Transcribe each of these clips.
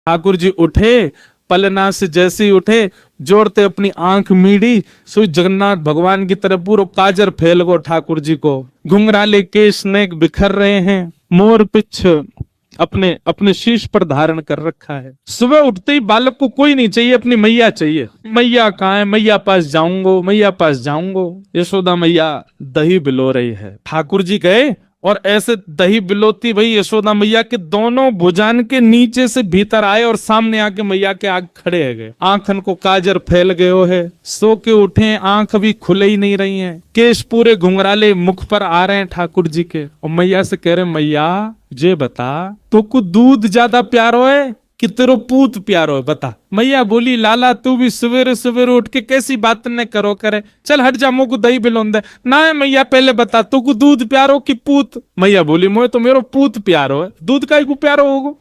ठाकुर जी उठे, पलना से जैसे ही उठे, जोड़ते अपनी आंख मीड़ी, सो जगन्नाथ भगवान की तरफ पूरा काजर फैल गो ठाकुर जी को। घुंघराले केश नेक बिखर रहे हैं, मोर पिछ अपने अपने शीश पर धारण कर रखा है। सुबह उठते ही बालक को कोई नहीं चाहिए, अपनी मैया चाहिए। मैया कहाँ है, मैया पास जाऊंगो, मैया पास जाऊंगो। यशोदा मैया दही बिलो रही है। ठाकुर जी गए और ऐसे दही बिलोती भाई यशोदा मैया के दोनों भुजान के नीचे से भीतर आए और सामने आके मैया के आग खड़े है गए। आंखन को काजर फैल गयो है, सो के उठे, आंख अभी खुले ही नहीं रही हैं, केश पूरे घुंघराले मुख पर आ रहे हैं ठाकुर जी के। और मैया से कह रहे, मैया जे बता, तो को दूध ज्यादा प्यारो है कि तेरो पूत प्यारो है, बता। मैया बोली, लाला तू भी सवेरे सवेरे उठ के कैसी बात न करो करे, चल हट जा, मुझको दही बिलोंदे ना है। मैया पहले बता, तू को दूध प्यारो कि पूत। मैया बोली, मोए तो मेरो पूत प्यारो है, दूध का को प्यारो होगो।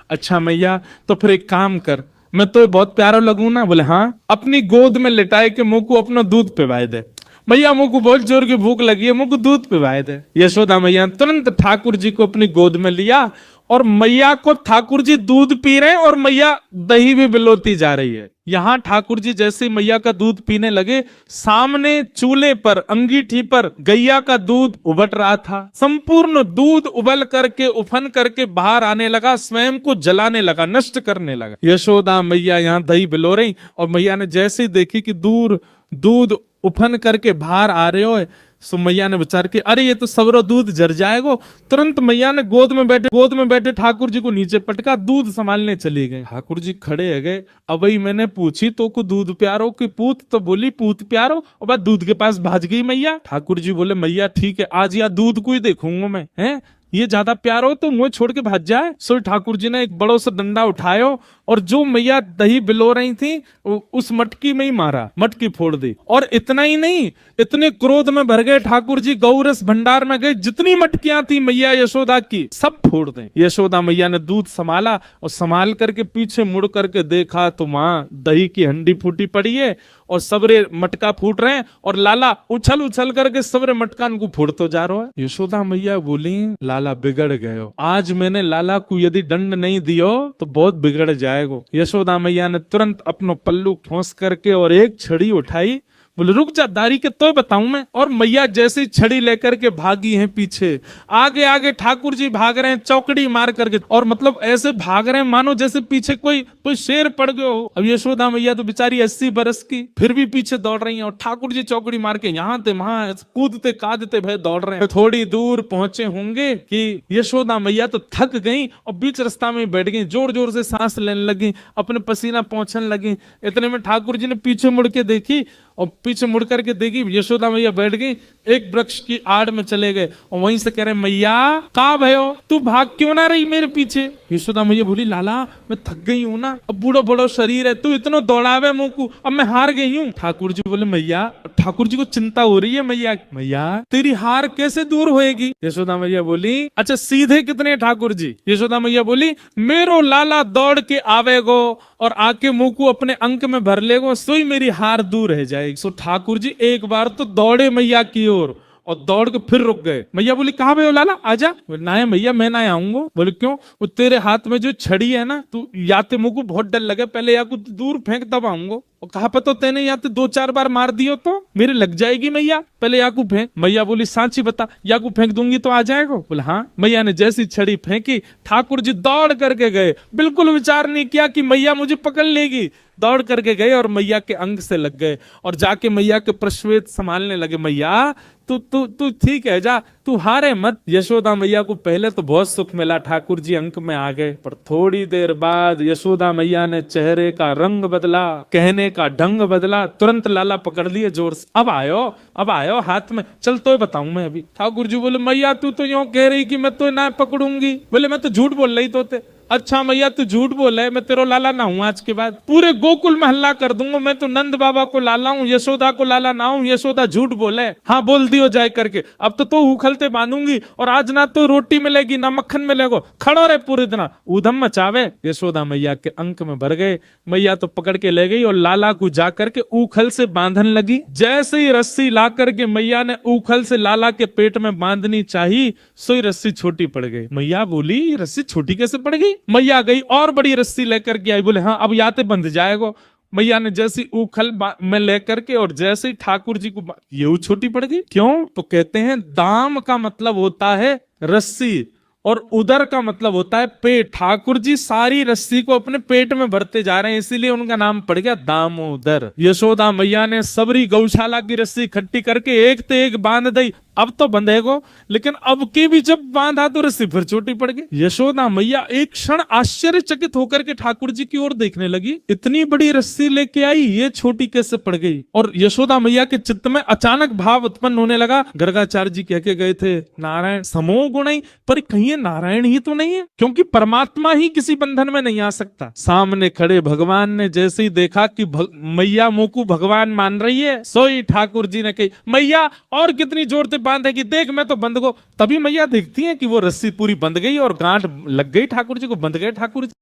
अच्छा मैया, तो फिर एक काम कर, मैं तो बहुत प्यारो लगू ना। बोले हाँ, अपनी गोद में लिटाए के मुंह को अपना दूध पिवाए दे। मैया मुंह को बहुत जोर की भूख लगी है, मुंह को दूध पिवाए दे। यशोदा मैया तुरंत ठाकुर जी को अपनी गोद में लिया और मैया को ठाकुर जी दूध पी रहे हैं और मैया दही भी बिलोती जा रही है। यहां ठाकुर जी जैसे मैया का दूध पीने लगे, सामने चूल्हे पर अंगीठी पर गैया का दूध उबल रहा था। संपूर्ण दूध उबल करके उफन करके बाहर आने लगा, स्वयं को जलाने लगा, नष्ट करने लगा। यशोदा मैया यहाँ दही बिलो रही और मैया ने जैसे ही देखी कि दूर दूध उफन करके बाहर आ रहे हो, सो मैया ने विचार किया, अरे ये तो सबरो दूध जर जाएगो। तुरंत मैया ने गोद में बैठे ठाकुर जी को नीचे पटका, दूध संभालने चली गई। ठाकुर जी खड़े है गए। अब वही मैंने पूछी, तो को दूध प्यारो कि पूत, तो बोली पूत प्यारो। और बाद दूध के पास भाज गई मैया। ठाकुर जी बोले, मैया ठीक है, आज या दूध को ही देखूंगा मैं, है ये ज्यादा प्यार हो तो मुझे छोड़ के भाग जाए। सो ठाकुर जी ने एक बड़ो सा डंडा उठायो और जो मैया दही बिलो रही थी उस मटकी में ही मारा, मटकी फोड़ दी। और इतना ही नहीं, इतने क्रोध में भर गए ठाकुर जी, गौरस भंडार में गए, जितनी मटकियां थी मैया यशोदा की सब फोड़ दें। यशोदा मैया ने दूध संभाला और संभाल करके पीछे मुड़ करके देखा तो वहां दही की हंडी फूटी पड़ी है और सबरे मटका फूट रहे हैं और लाला उछल उछल करके सबरे मटकान को फोड़तो जा रहा है। यशोदा मैया बोली, लाला बिगड़ गए, आज मैंने लाला को यदि दंड नहीं दियो तो बहुत बिगड़ जाएगा। यशोदा मैया ने तुरंत अपनो पल्लू ठोस करके और एक छड़ी उठाई, बोले रुक जा दारी के तो बताऊं मैं। और मैया जैसी छड़ी लेकर के भागी हैं पीछे, आगे आगे ठाकुर जी भाग रहे हैं चौकड़ी मार करके, और मतलब ऐसे भाग रहे हैं मानो जैसे पीछे कोई शेर पड़ गयो हो। अब यशोदा मैया तो बेचारी 80 बरस की, फिर भी पीछे दौड़ रही हैं और ठाकुर जी चौकड़ी मार के यहाँ थे वहां कूदते कादते भय दौड़ रहे हैं। थोड़ी दूर पहुंचे होंगे कि यशोदा मैया तो थक गई और बीच रास्ता में बैठ गई, जोर जोर से सांस लेने लगी, अपने पसीना पहुंचने लगी। इतने में ठाकुर जी ने पीछे मुड़ के देखी और पीछे मुड़ करके देखी यशोदा मैया बैठ गई, एक वृक्ष की आड़ में चले गए और वहीं से कह रहे, मैया कहाँ भयो, तू भाग क्यों ना रही मेरे पीछे। यशोदा मैया बोली, लाला मैं थक गई हूँ ना, अब बूढ़ो बड़ो शरीर है, तू इतना दौड़ावे मुंह को, अब मैं हार गई हूँ। ठाकुर जी बोले, मैया, ठाकुर जी को चिंता हो रही है, मैया मैया तेरी हार कैसे दूर होएगी। यशोदा मैया बोली, अच्छा सीधे कितने ठाकुर जी। यशोदा मैया बोली, मेरो लाला दौड़ के आवेगो और आके मुंह को अपने अंक में भर लेगो, सोई मेरी हार दूर रह जाएगी। सो ठाकुर जी एक बार तो दौड़े मैया की ओर और दौड़ के फिर रुक गए। मैया बोली, कहाँ भाई लाला आजा। ना है मैया मैं ना आऊंगा। बोले क्यों। वो तेरे हाथ में जो छड़ी है ना, तू याते मुझको बहुत डर लगे, पहले या कुछ दूर फेंक तब आऊंगा। और कहा पता तेने याते 2-4 बार मार दियो तो मेरे लग जाएगी मैया, पहले याकू फेंक। मैया बोली, सांची बता, याकू फेंक दूंगी तो आ जाएगा। बोले हाँ। मैया ने जैसी छड़ी फेंकी, ठाकुर जी दौड़ करके गए, बिल्कुल विचार नहीं किया कि मैया मुझे पकड़ लेगी। दौड़ करके गए और मैया के अंग से लग गए और जाके मैया के प्रश्वेत संभालने लगे। मैया तू ठीक है, जा, तू हारे मत। यशोदा मैया को पहले तो बहुत सुख मिला, ठाकुर जी अंक में आ गए, पर थोड़ी देर बाद यशोदा मैया ने चेहरे का रंग बदला, कहने का ढंग बदला, तुरंत लाला पकड़ लिए जोर से। अब आयो हाथ में, चल तो बताऊं मैं अभी। ठाकुर जी बोले, मैया तू तो यूं कह रही कि मैं तो ना पकड़ूंगी। बोले मैं तो झूठ बोल रही तो। अच्छा मैया तू झूठ बोल है, मैं तेरो लाला ना हूं, आज के बाद पूरे गोकुल में हल्ला कर दूंगा, मैं तो नंद बाबा को लाला हूं, यशोदा को लाला ना हूं। यशोदा झूठ बोले, हाँ बोल दियो जाए करके। अब तो उखलते बांधूंगी और आज ना तो रोटी मिलेगी ना मक्खन मिलेगा, खड़ो रहे पूरे दिन, ऊधम मचावे। यशोदा मैया के अंक में भर गए। मैया तो पकड़ के ले गई और लाला को जा करके ऊखल से बांधन लगी। जैसे ही रस्सी ला करके मैया ने ऊखल से लाला के पेट में बांधनी चाहिए, सोई रस्सी छोटी पड़ गई। मैया बोली, रस्सी छोटी कैसे पड़ गई। मैया गई और बड़ी रस्सी लेकर के आई, बोले हाँ अब याते बंध जाएगो। मैया ने जैसी उखल में लेकर के और जैसे ही ठाकुर जी को ये छोटी पड़ गई। क्यों? तो कहते हैं दाम का मतलब होता है रस्सी और उदर का मतलब होता है पेट। ठाकुर जी सारी रस्सी को अपने पेट में भरते जा रहे हैं, इसीलिए उनका नाम पड़ गया दामोदर। यशोदा मैया ने सबरी गौशाला की रस्सी इकट्ठी करके एक ते एक बांध दी। अब तो बंधेगो, लेकिन अब की भी जब बांधा तो रस्सी फिर छोटी पड़ गई। यशोदा मैया एक क्षण आश्चर्यचकित होकर के ठाकुर जी की ओर देखने लगी, इतनी बड़ी रस्सी लेके आई, ये छोटी कैसे पड़ गई। और यशोदा मैया के चित्त में अचानक भाव उत्पन्न होने लगा, गर्गाचार्य जी कह के गए थे नारायण समो गुण, पर कहीं नारायण ही तो नहीं है, क्योंकि परमात्मा ही किसी बंधन में नहीं आ सकता। सामने खड़े भगवान ने जैसे ही देखा कि मैया मोकू भगवान मान रही है, सोई ठाकुर जी ने कही मैया और कितनी जोर से बांधेगी, देख मैं तो बंध गो। तभी मैया देखती है कि वो रस्सी पूरी बंध गई और गांठ लग गई ठाकुर जी को, बंध गए ठाकुर जी।